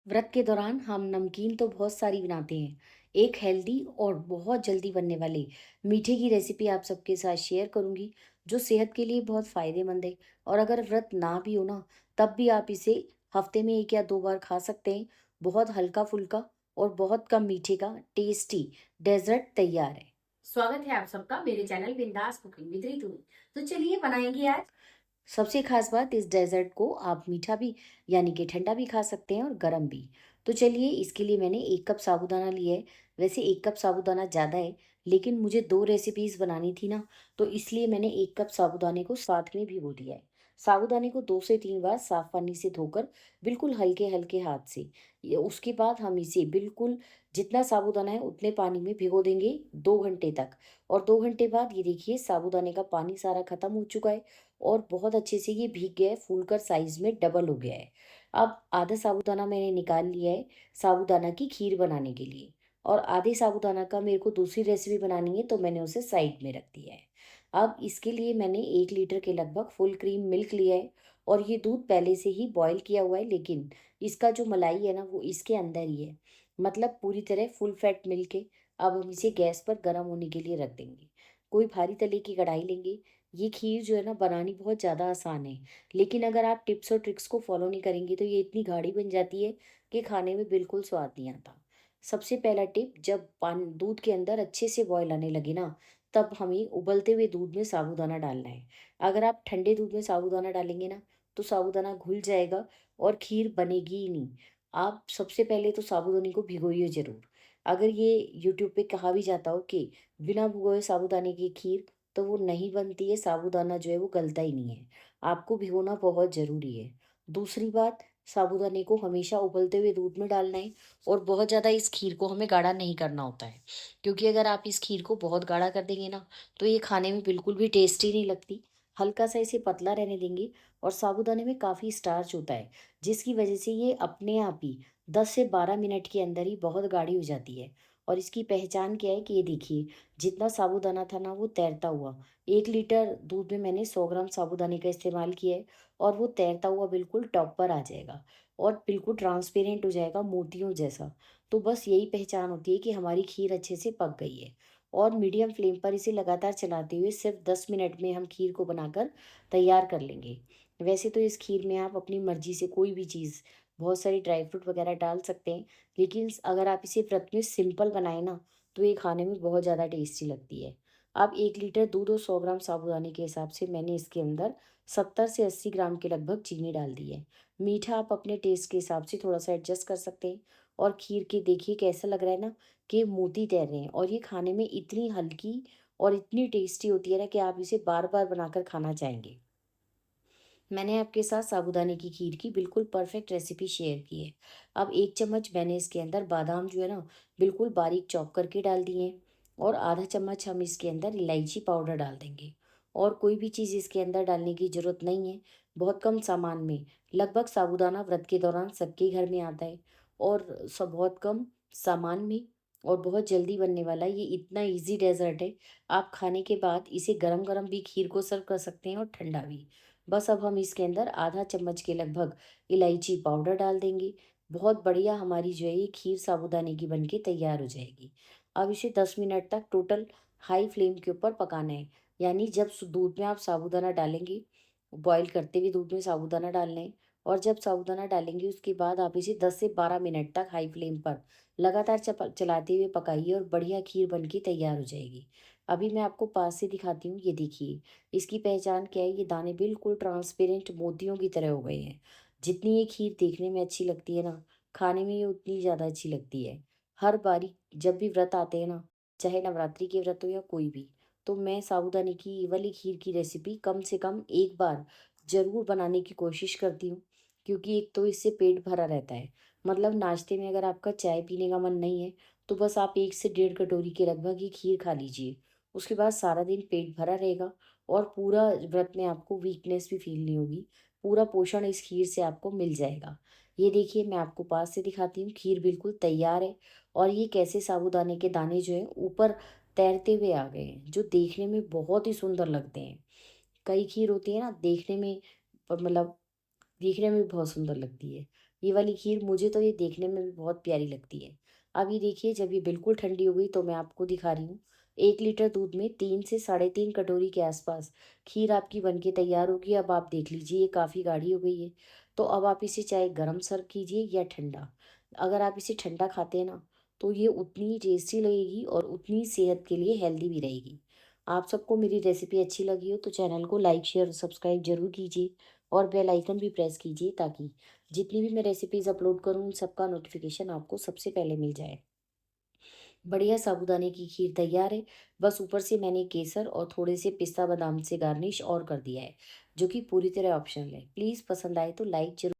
व्रत के दौरान हम नमकीन तो बहुत सारी बनाते हैं। एक हेल्दी और बहुत जल्दी बनने वाले मीठे की रेसिपी आप सबके साथ शेयर करूंगी, जो सेहत के लिए बहुत फ़ायदेमंद है। और अगर व्रत ना भी हो ना, तब भी आप इसे हफ्ते में 1 या 2 बार खा सकते हैं। बहुत हल्का-फुल्का और बहुत कम मीठे का टेस्टी डेज़र्ट तैयार है। स्वागत है आप सबका मेरे चैनल बिंदास कुकिंग विद रितु में। तो चलिए बनाएंगे आज। सबसे खास बात, इस डेजर्ट को आप मीठा भी यानी कि ठंडा भी खा सकते हैं और गर्म भी। तो चलिए, इसके लिए मैंने 1 कप साबूदाना लिया है। वैसे 1 कप साबूदाना ज़्यादा है, लेकिन मुझे 2 रेसिपीज़ बनानी थी ना, तो इसलिए मैंने 1 कप साबूदाने को साथ में भिगो दिया है। साबूदाने को 2 से 3 बार साफ पानी से धोकर बिल्कुल हल्के-हल्के हाथ से, ये उसके बाद हम इसे बिल्कुल जितना साबूदाना है उतने पानी में भिगो देंगे 2 घंटे तक। और 2 घंटे बाद ये देखिए, साबूदाने का पानी सारा खत्म हो चुका है और बहुत अच्छे से ये भीग गया है, फूलकर साइज़ में डबल हो गया है। अब आधा साबूदाना मैंने निकाल लिया है साबूदाना की खीर बनाने के लिए, और आधे साबूदाना का मेरे को दूसरी रेसिपी बनानी है, तो मैंने उसे साइड में रख दिया है। अब इसके लिए मैंने 1 लीटर के लगभग फुल क्रीम मिल्क लिया है, और ये दूध पहले से ही बॉयल किया हुआ है, लेकिन इसका जो मलाई है ना, वो इसके अंदर ही है। मतलब पूरी तरह फुल फैट मिल्क है। अब हम इसे गैस पर गर्म होने के लिए रख देंगे। कोई भारी तले की कढ़ाई लेंगे। ये खीर जो है ना, बनानी बहुत ज़्यादा आसान है, लेकिन अगर आप टिप्स और ट्रिक्स को फॉलो नहीं करेंगे तो ये इतनी गाढ़ी बन जाती है कि खाने में बिल्कुल स्वाद नहीं आता। सबसे पहला टिप, जब पान दूध के अंदर अच्छे से बॉयल आने लगे ना, तब हमें उबलते हुए दूध में साबूदाना डालना है। अगर आप ठंडे दूध में साबूदाना डालेंगे ना, तो साबूदाना घुल जाएगा और खीर बनेगी ही नहीं। आप सबसे पहले तो साबूदाने को भिगोइए ज़रूर। अगर ये यूट्यूब पे कहा भी जाता हो कि बिना भिगोए साबूदाने की खीर, तो वो नहीं बनती है, साबूदाना जो है वो गलता ही नहीं है। आपको भिगोना बहुत ज़रूरी है। दूसरी बात, साबूदाने को हमेशा उबलते हुए दूध में डालना है, और बहुत ज़्यादा इस खीर को हमें गाढ़ा नहीं करना होता है। क्योंकि अगर आप इस खीर को बहुत गाढ़ा कर देंगे ना, तो ये खाने में बिल्कुल भी टेस्टी नहीं लगती। हल्का-सा इसे पतला रहने देंगे, और साबूदाने में काफ़ी स्टार्च होता है, जिसकी वजह से ये अपने आप ही 10 से 12 मिनट के अंदर ही बहुत गाढ़ी हो जाती है। और इसकी पहचान क्या है कि ये देखिए, जितना साबूदाना था ना, वो तैरता हुआ, 1 लीटर दूध में मैंने 100 ग्राम साबूदाने का इस्तेमाल किया है, और वो तैरता हुआ बिल्कुल टॉप पर आ जाएगा और बिल्कुल ट्रांसपेरेंट हो जाएगा, मोतियों जैसा। तो बस यही पहचान होती है कि हमारी खीर अच्छे से पक गई है। और मीडियम फ्लेम पर इसे लगातार चलाते हुए सिर्फ 10 मिनट में हम खीर को बनाकर तैयार कर लेंगे। वैसे तो इस खीर में आप अपनी मर्ज़ी से कोई भी चीज़, बहुत सारी ड्राई फ्रूट वगैरह डाल सकते हैं, लेकिन अगर आप इसे व्रत में सिंपल बनाएँ ना, तो ये खाने में बहुत ज़्यादा टेस्टी लगती है। अब 1 लीटर दूध और 100 ग्राम साबूदाने के हिसाब से मैंने इसके अंदर 70 से 80 ग्राम के लगभग चीनी डाल दी है। मीठा आप अपने टेस्ट के हिसाब से थोड़ा-सा एडजस्ट कर सकते हैं। और खीर के देखिए कैसा लग रहा है ना, कि मोती तैर रहे हैं, और ये खाने में इतनी हल्की और इतनी टेस्टी होती है ना, कि आप इसे बार-बार बनाकर खाना चाहेंगे। मैंने आपके साथ साबूदाने की खीर की बिल्कुल परफेक्ट रेसिपी शेयर की है। अब 1 चम्मच मैंने इसके अंदर बादाम जो है ना, बिल्कुल बारीक चॉप करके डाल दिए हैं, और आधा चम्मच हम इसके अंदर इलायची पाउडर डाल देंगे। और कोई भी चीज़ इसके अंदर डालने की ज़रूरत नहीं है, बहुत कम सामान में लगभग साबूदाना व्रत के दौरान सबके घर में आता है, और सब बहुत कम सामान में और बहुत जल्दी बनने वाला ये इतना ईज़ी डेज़र्ट है। आप खाने के बाद इसे गरम-गरम भी खीर को सर्व कर सकते हैं और ठंडा भी। बस अब हम इसके अंदर आधा चम्मच के लगभग इलायची पाउडर डाल देंगे। बहुत बढ़िया हमारी जो है ये खीर साबूदाने की बनके तैयार हो जाएगी। अब इसे 10 मिनट तक टोटल हाई फ्लेम के ऊपर पकाना है। यानी जब दूध में आप साबूदाना डालेंगे, बॉईल करते हुए दूध में साबूदाना डालना है, और जब साबूदाना डालेंगे उसके बाद आप इसे 10 से 12 मिनट तक हाई फ्लेम पर लगातार चलाते हुए पकाइए, और बढ़िया खीर बनके तैयार हो जाएगी। अभी मैं आपको पास से दिखाती हूँ, ये देखिए। इसकी पहचान क्या है, ये दाने बिल्कुल ट्रांसपेरेंट मोतियों की तरह हो गए हैं। जितनी ये खीर देखने में अच्छी लगती है ना, खाने में ये उतनी ज़्यादा अच्छी लगती है। हर बारी जब भी व्रत आते हैं ना, चाहे नवरात्रि के व्रत हो या कोई भी, तो मैं साबूदाने की ये वाली खीर की रेसिपी कम से कम 1 बार ज़रूर बनाने की कोशिश करती हूँ, क्योंकि एक तो इससे पेट भरा रहता है। मतलब नाश्ते में अगर आपका चाय पीने का मन नहीं है, तो बस आप 1 से डेढ़ कटोरी के लगभग ये खीर खा लीजिए। उसके बाद सारा दिन पेट भरा रहेगा, और पूरा व्रत में आपको वीकनेस भी फ़ील नहीं होगी। पूरा पोषण इस खीर से आपको मिल जाएगा। ये देखिए, मैं आपको पास से दिखाती हूँ, खीर बिल्कुल तैयार है, और ये कैसे साबूदाने के दाने जो हैं ऊपर तैरते हुए आ गए हैं, जो देखने में बहुत ही सुंदर लगते हैं। कई खीर होती है ना, देखने में मतलब देखने में भी बहुत सुंदर लगती है। ये वाली खीर मुझे तो ये देखने में भी बहुत प्यारी लगती है। अब ये देखिए जब ये बिल्कुल ठंडी हो गई तो मैं आपको दिखा रही हूँ। 1 लीटर दूध में 3 से साढ़े 3 कटोरी के आसपास खीर आपकी बन के तैयार होगी। अब आप देख लीजिए ये काफ़ी गाढ़ी हो गई है। तो अब आप इसे चाहे गरम सर्व कीजिए या ठंडा। अगर आप इसे ठंडा खाते हैं ना तो ये उतनी ही टेस्टी लगेगी और उतनी ही सेहत के लिए हेल्दी भी रहेगी। आप सबको मेरी रेसिपी अच्छी लगी हो तो चैनल को लाइक, शेयर और सब्सक्राइब ज़रूर कीजिए और बेल आइकन भी प्रेस कीजिए ताकि जितनी भी मैं रेसिपीज़ अपलोड करूँ उन सबका नोटिफिकेशन आपको सबसे पहले मिल जाए। बढ़िया साबूदाने की खीर तैयार है। बस ऊपर से मैंने केसर और थोड़े से पिस्ता बादाम से गार्निश और कर दिया है, जो कि पूरी तरह ऑप्शनल है। प्लीज़ पसंद आए तो लाइक ज़रूर